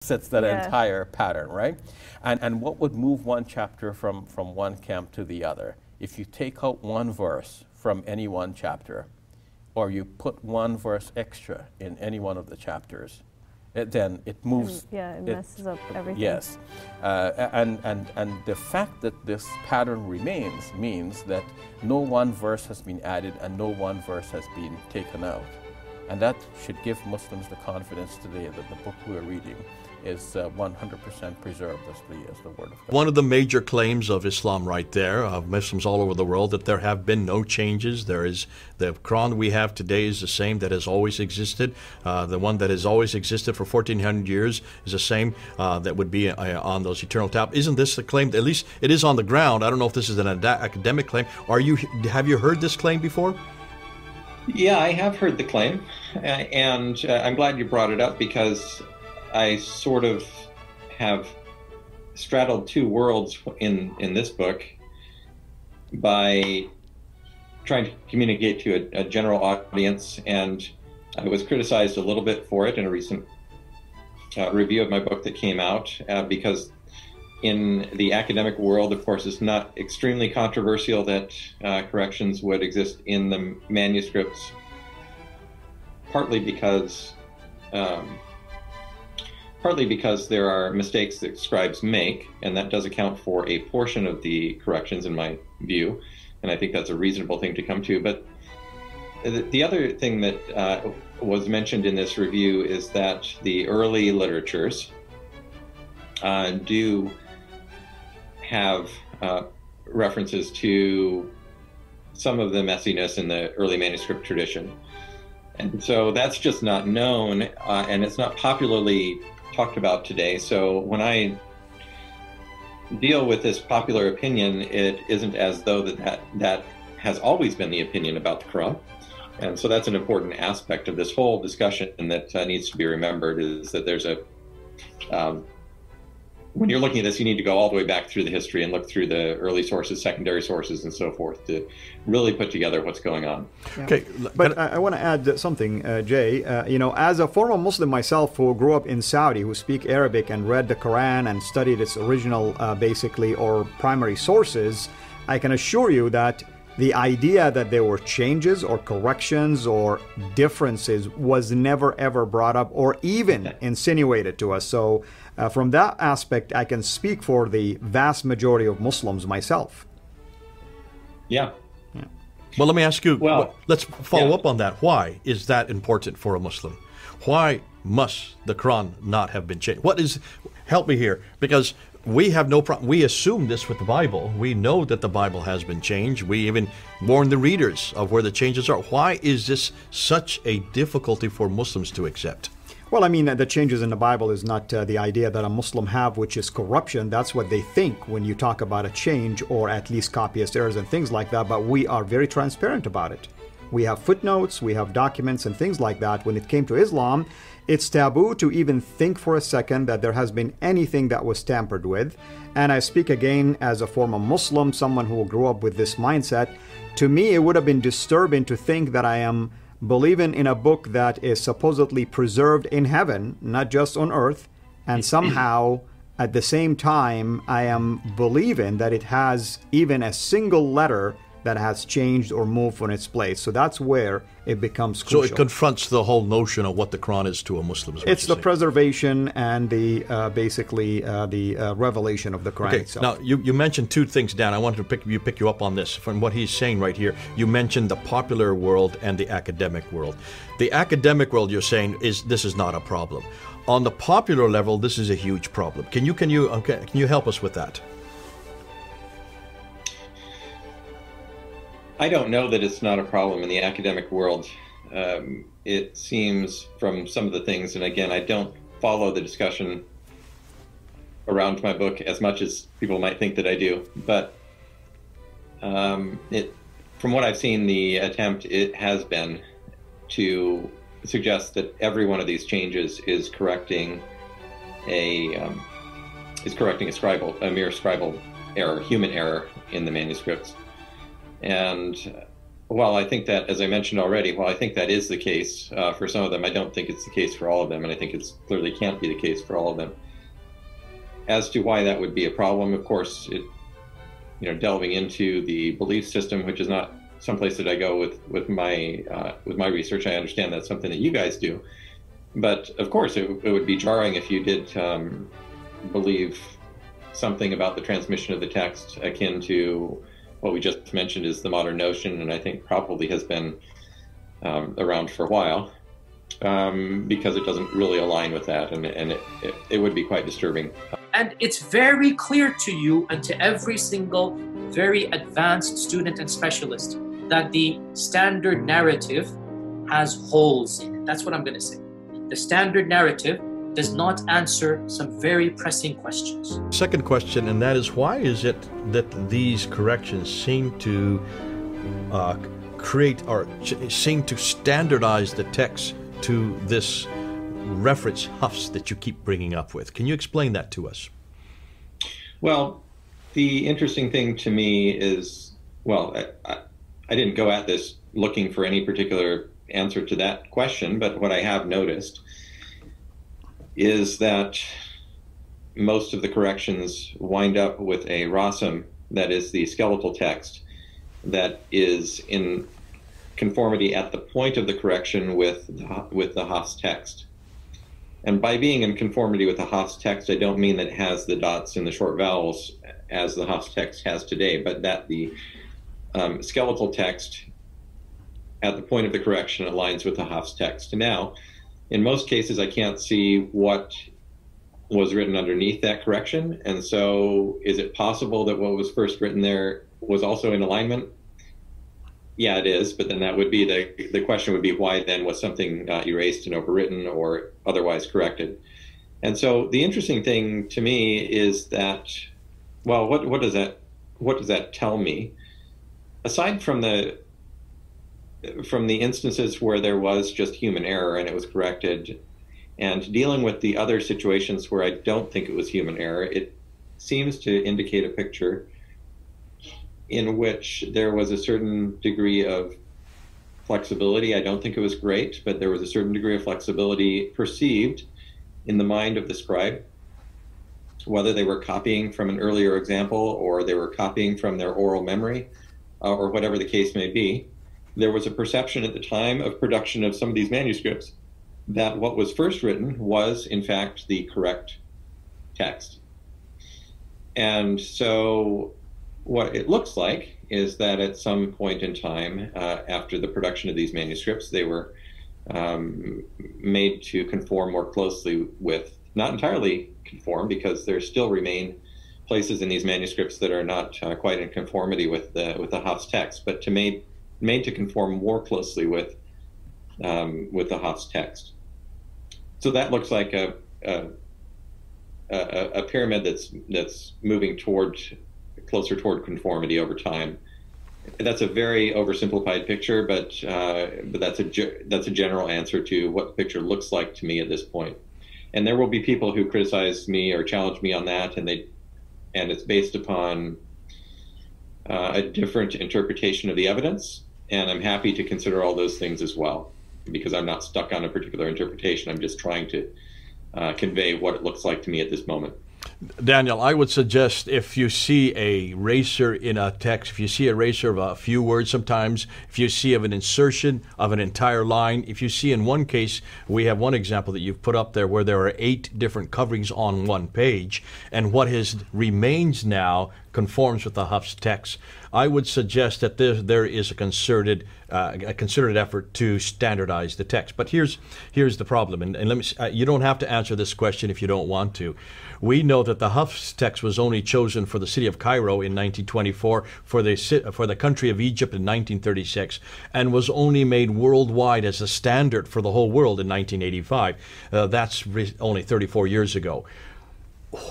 sets that entire pattern, right? And what would move one chapter from one camp to the other? If you take out one verse from any one chapter, or you put one verse extra in any one of the chapters, then it moves. It messes up everything. Yes. And the fact that this pattern remains means that no one verse has been added and no one verse has been taken out. And that should give Muslims the confidence today that the book we're reading is 100% preserved as the Word of God. One of the major claims of Islam right there, of Muslims all over the world, that there have been no changes. There is the Quran we have today is the same that has always existed. The one that has always existed for 1,400 years is the same that would be on those eternal tablets. Isn't this the claim? At least it is on the ground. I don't know if this is an academic claim. Have you heard this claim before? Yeah, I have heard the claim, and I'm glad you brought it up because I sort of have straddled two worlds in this book by trying to communicate to a general audience, and I was criticized a little bit for it in a recent review of my book that came out because in the academic world, of course, it's not extremely controversial that corrections would exist in the manuscripts, partly because there are mistakes that scribes make, and that does account for a portion of the corrections in my view, and I think that's a reasonable thing to come to. But the other thing that was mentioned in this review is that the early literatures do have references to some of the messiness in the early manuscript tradition. And so that's just not known, and it's not popularly talked about today. So when I deal with this popular opinion, it isn't as though that has always been the opinion about the Quran. And so that's an important aspect of this whole discussion that needs to be remembered, is that there's when you're looking at this, you need to go all the way back through the history and look through the early sources, secondary sources, and so forth to really put together what's going on. Yeah. Okay, but I want to add something, Jay. As a former Muslim myself who grew up in Saudi, who speak Arabic and read the Quran and studied its original, basically, or primary sources, I can assure you that the idea that there were changes or corrections or differences was never ever brought up or even insinuated to us. So from that aspect, I can speak for the vast majority of Muslims myself. Yeah. Well, let me ask you, let's follow up on that. Why is that important for a Muslim? Why must the Quran not have been changed? Help me here, because we have no problem. We assume this with the Bible. We know that the Bible has been changed. We even warn the readers of where the changes are. Why is this such a difficulty for Muslims to accept? Well, I mean, the changes in the Bible is not the idea that a Muslim have, which is corruption. That's what they think when you talk about a change, or at least copyist errors and things like that. But we are very transparent about it. We have footnotes, we have documents and things like that. When it came to Islam, it's taboo to even think for a second that there has been anything that was tampered with. And I speak again as a former Muslim, someone who grew up with this mindset. To me, it would have been disturbing to think that I am believing in a book that is supposedly preserved in heaven, not just on earth, and somehow at the same time I am believing that it has even a single letter that has changed or moved from its place. So that's where it becomes crucial. So it confronts the whole notion of what the Quran is to a Muslim. It's the preservation and the revelation of the Quran itself. Now, you mentioned two things, Dan. I wanted to pick you up on this from what he's saying right here. You mentioned the popular world and the academic world. The academic world, you're saying, this is not a problem. On the popular level, this is a huge problem. Can you help us with that? I don't know that it's not a problem in the academic world. It seems from some of the things, and again, I don't follow the discussion around my book as much as people might think that I do, but from what I've seen, the attempt it has been to suggest that every one of these changes is correcting a mere scribal error, human error in the manuscripts. And Well, I think that, as I mentioned already, I think that is the case for some of them. I don't think it's the case for all of them, and I think it's clearly can't be the case for all of them. As to why that would be a problem, of course, delving into the belief system, which is not someplace that I go with my research. I understand that's something that you guys do, but of course, it would be jarring if you did believe something about the transmission of the text akin to what we just mentioned is the modern notion, and I think probably has been around for a while, because it doesn't really align with that, and it would be quite disturbing. And it's very clear to you and to every single very advanced student and specialist that the standard narrative has holes in it. That's what I'm going to say. The standard narrative does not answer some very pressing questions. Second question, and that is, why is it that these corrections seem to create or seem to standardize the text to this reference huffs that you keep bringing up with? Can you explain that to us? Well, the interesting thing to me is, I didn't go at this looking for any particular answer to that question, but what I have noticed is that most of the corrections wind up with a rasam, that is the skeletal text, that is in conformity at the point of the correction with the Hafs text. And by being in conformity with the Hafs text, I don't mean that it has the dots and the short vowels as the Hafs text has today, but that the skeletal text at the point of the correction aligns with the Hafs text. Now, in most cases, I can't see what was written underneath that correction, and so is it possible that what was first written there was also in alignment? Yeah, it is, but then that would be the question would be, why then was something erased and overwritten or otherwise corrected? And so the interesting thing to me is that, what does that tell me? Aside from the instances where there was just human error and it was corrected, and dealing with the other situations where I don't think it was human error, it seems to indicate a picture in which there was a certain degree of flexibility. I don't think it was great, but there was a certain degree of flexibility perceived in the mind of the scribe, whether they were copying from an earlier example or they were copying from their oral memory, or whatever the case may be. There was a perception at the time of production of some of these manuscripts that what was first written was, in fact, the correct text. And so what it looks like is that at some point in time, after the production of these manuscripts, they were made to conform more closely with, not entirely conform, because there still remain places in these manuscripts that are not quite in conformity with the Hafs text, but made to conform more closely with the Hafs text. So that looks like a pyramid that's moving closer toward conformity over time. That's a very oversimplified picture, but that's a general answer to what the picture looks like to me at this point. And there will be people who criticize me or challenge me on that, and it's based upon a different interpretation of the evidence. And I'm happy to consider all those things as well, because I'm not stuck on a particular interpretation. I'm just trying to convey what it looks like to me at this moment. Daniel, I would suggest if you see a eraser in a text, if you see a eraser of a few words sometimes, if you see of an insertion of an entire line, if you see in one case, we have one example that you've put up there where there are 8 different coverings on one page, and what remains now conforms with the Hafs text, I would suggest that there is a concerted effort to standardize the text. But here's the problem, and let me. You don't have to answer this question if you don't want to. We know that the Hafs text was only chosen for the city of Cairo in 1924, for the country of Egypt in 1936, and was only made worldwide as a standard for the whole world in 1985. That's only 34 years ago.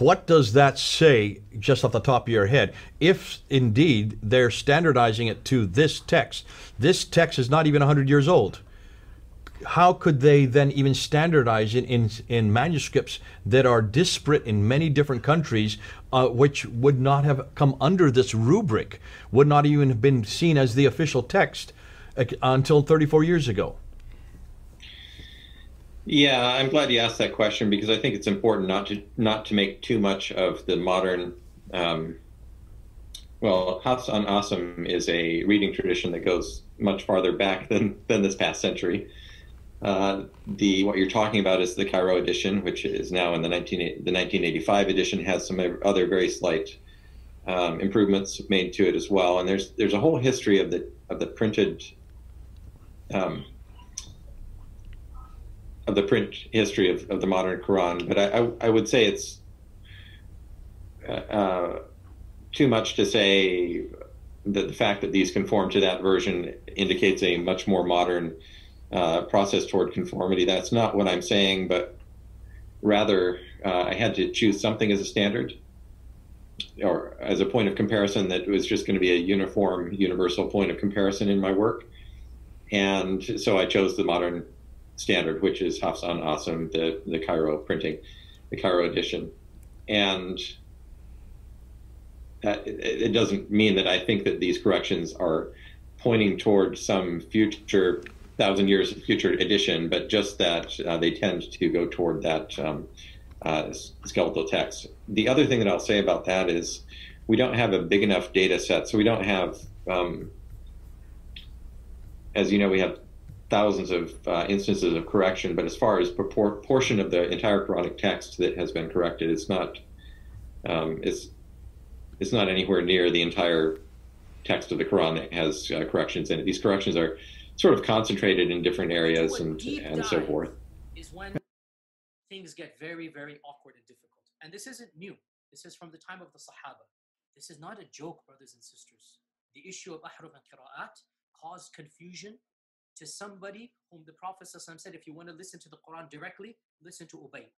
What does that say, just off the top of your head, if indeed they're standardizing it to this text? This text is not even 100 years old. How could they then even standardize it in manuscripts that are disparate in many different countries, which would not have come under this rubric, would not even have been seen as the official text? until 34 years ago? Yeah, I'm glad you asked that question because I think it's important not to make too much of the modern. Well, Hafs on Asim is a reading tradition that goes much farther back than this past century. What you're talking about is the Cairo edition, which is now in the 1985 edition, has some other very slight improvements made to it as well. And there's a whole history of the printed of the print history of the modern Quran. But I would say it's too much to say that the fact that these conform to that version indicates a much more modern process toward conformity. That's not what I'm saying, but rather I had to choose something as a standard or as a point of comparison that was just going to be a uniform, universal point of comparison in my work. And so I chose the modern standard, which is Hafs on Asim, the Cairo printing, the Cairo edition. And it doesn't mean that I think that these corrections are pointing toward some future 1,000 years future edition, but just that they tend to go toward that skeletal text. The other thing that I'll say about that is we don't have a big enough data set, so we don't have, as you know, we have thousands of instances of correction, but as far as proportion of the entire Quranic text that has been corrected, it's not anywhere near the entire text of the Quran that has corrections in it. These corrections are sort of concentrated in different areas and so forth. Is when things get very, very awkward and difficult. And this isn't new. This is from the time of the Sahaba. This is not a joke, brothers and sisters. The issue of ahruf and qira'at caused confusion to somebody whom the Prophet ﷺ said, if you want to listen to the Quran directly, listen to Ubay.